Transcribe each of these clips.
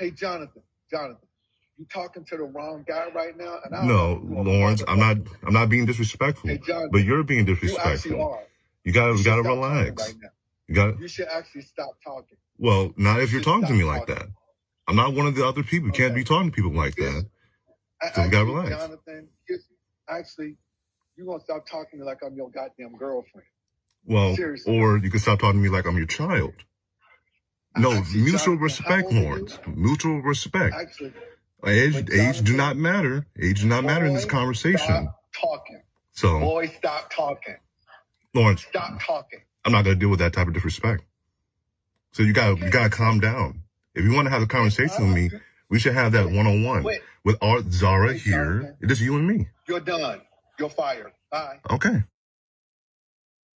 Hey, Jonathan, you talking to the wrong guy right now? And no, Lawrence, I'm not being disrespectful. Hey, Jonathan, but you're being disrespectful. You actually are. You gotta relax. Right you should actually stop talking. Well, not if you're talking to me like that. I'm not one of the other people. You can't be talking to people like that. So you gotta relax. Jonathan, actually, you're gonna stop talking to me like I'm your goddamn girlfriend. Well, Seriously. Or you can stop talking to me like I'm your child. No, mutual respect, Lawrence. Mutual respect. Actually, age do not matter. Age do not matter in this conversation. Stop talking. So, boy, stop talking. Lawrence, stop talking. I'm not gonna deal with that type of disrespect. So you gotta calm down. If you want to have a conversation with me, we should have that one-on-one with Art Zara here. It is you and me. You're done. You're fired. Bye. Okay.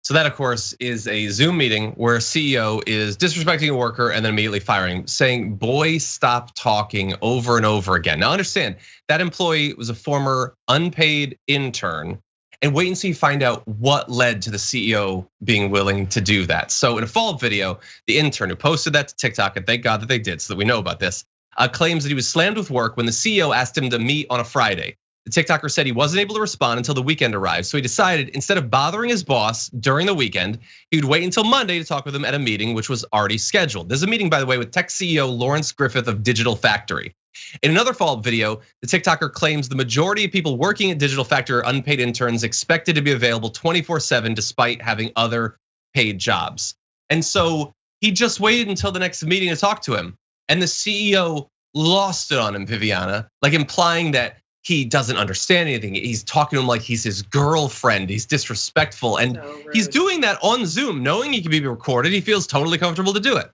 So that, of course, is a Zoom meeting where a CEO is disrespecting a worker and then immediately firing, saying, boy, stop talking over and over again. Now understand, that employee was a former unpaid intern, and wait until you find out what led to the CEO being willing to do that. So in a follow-up video, the intern who posted that to TikTok, and thank God that they did so that we know about this, claims that he was slammed with work when the CEO asked him to meet on a Friday. The TikToker said he wasn't able to respond until the weekend arrived. So he decided instead of bothering his boss during the weekend, he would wait until Monday to talk with him at a meeting, which was already scheduled. There's a meeting, by the way, with tech CEO Lawrence Griffith of Digital Factory. In another follow-up video, the TikToker claims the majority of people working at Digital Factory are unpaid interns expected to be available 24/7 despite having other paid jobs. And so he just waited until the next meeting to talk to him. And the CEO lost it on him, Viviana, like implying that he doesn't understand anything. He's talking to him like he's his girlfriend. He's disrespectful. And he's doing that on Zoom, knowing he can be recorded. He feels totally comfortable to do it.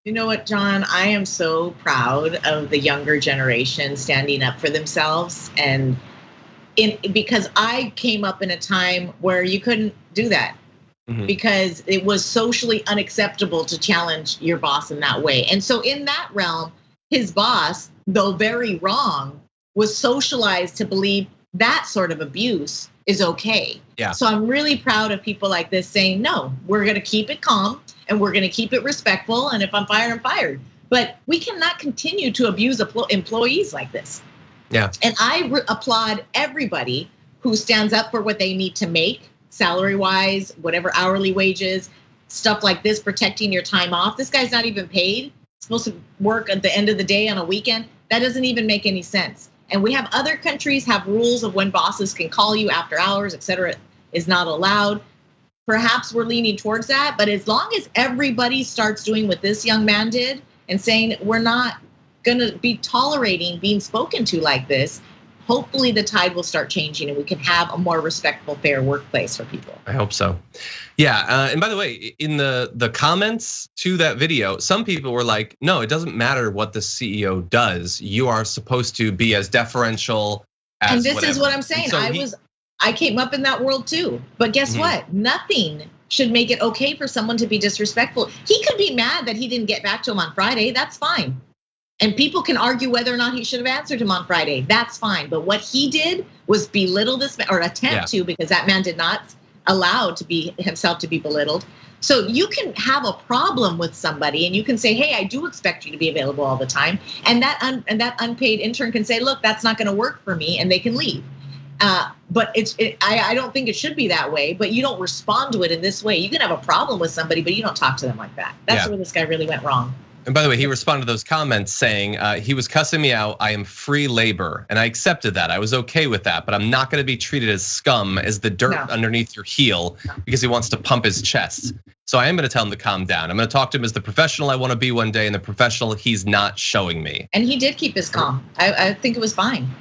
You know what, John? I am so proud of the younger generation standing up for themselves. And because I came up in a time where you couldn't do that. Because it was socially unacceptable to challenge your boss in that way. And so in that realm, his boss, though very wrong, was socialized to believe that sort of abuse is okay. Yeah. So I'm really proud of people like this saying, no, we're gonna keep it calm and we're gonna keep it respectful. And if I'm fired, I'm fired. But we cannot continue to abuse employees like this. Yeah. And I applaud everybody who stands up for what they need to make, salary-wise, whatever hourly wages, stuff like this, protecting your time off. This guy's not even paid. Supposed to work at the end of the day on a weekend. That doesn't even make any sense. And we have other countries have rules of when bosses can call you after hours, et cetera, is not allowed. Perhaps we're leaning towards that, but as long as everybody starts doing what this young man did and saying we're not gonna be tolerating being spoken to like this, hopefully the tide will start changing and we can have a more respectful, fair workplace for people. I hope so. Yeah, and by the way, in the comments to that video, some people were like, no, it doesn't matter what the CEO does. You are supposed to be as deferential as And this whatever. is what I'm saying. So I came up in that world too. But guess what? Nothing should make it okay for someone to be disrespectful. He could be mad that he didn't get back to him on Friday. That's fine. And people can argue whether or not he should have answered him on Friday. That's fine. But what he did was belittle this man, or attempt to, because that man did not allow to be himself to be belittled. So you can have a problem with somebody and you can say, hey, I do expect you to be available all the time. And that unpaid intern can say, look, that's not gonna work for me, and they can leave. But I don't think it should be that way, but you don't respond to it in this way. You can have a problem with somebody, but you don't talk to them like that. That's where this guy really went wrong. And by the way, he responded to those comments saying, he was cussing me out, I am free labor. And I accepted that, I was okay with that, but I'm not gonna be treated as scum, as the dirt underneath your heel, because he wants to pump his chest. So I am gonna tell him to calm down. I'm gonna talk to him as the professional I wanna be one day and the professional he's not showing me. And he did keep his calm. I think it was fine.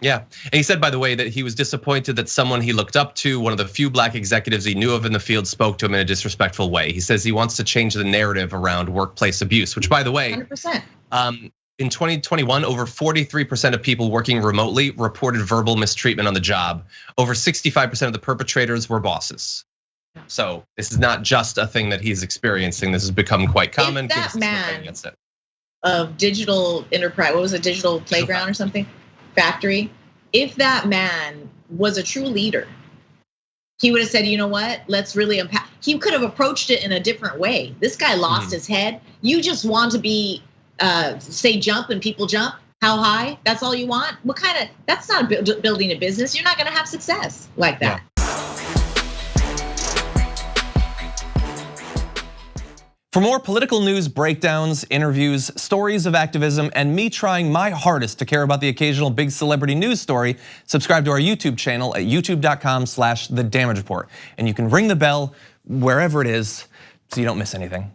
Yeah, and he said, by the way, that he was disappointed that someone he looked up to, one of the few black executives he knew of in the field, spoke to him in a disrespectful way. He says he wants to change the narrative around workplace abuse, which, by the way, 100%. In 2021, over 43% of people working remotely reported verbal mistreatment on the job. Over 65% of the perpetrators were bosses. So this is not just a thing that he's experiencing. This has become quite common. If that man of Digital Enterprise, what was it, Digital Playground or something? Factory, if that man was a true leader, he would have said, you know what, let's really he could have approached it in a different way. This guy lost his head. You just want to be say jump and people jump. How high? That's all you want? What kind of? That's not building a business. You're not going to have success like that. Yeah. For more political news breakdowns, interviews, stories of activism, and me trying my hardest to care about the occasional big celebrity news story, subscribe to our YouTube channel at youtube.com/The Damage Report. And you can ring the bell wherever it is so you don't miss anything.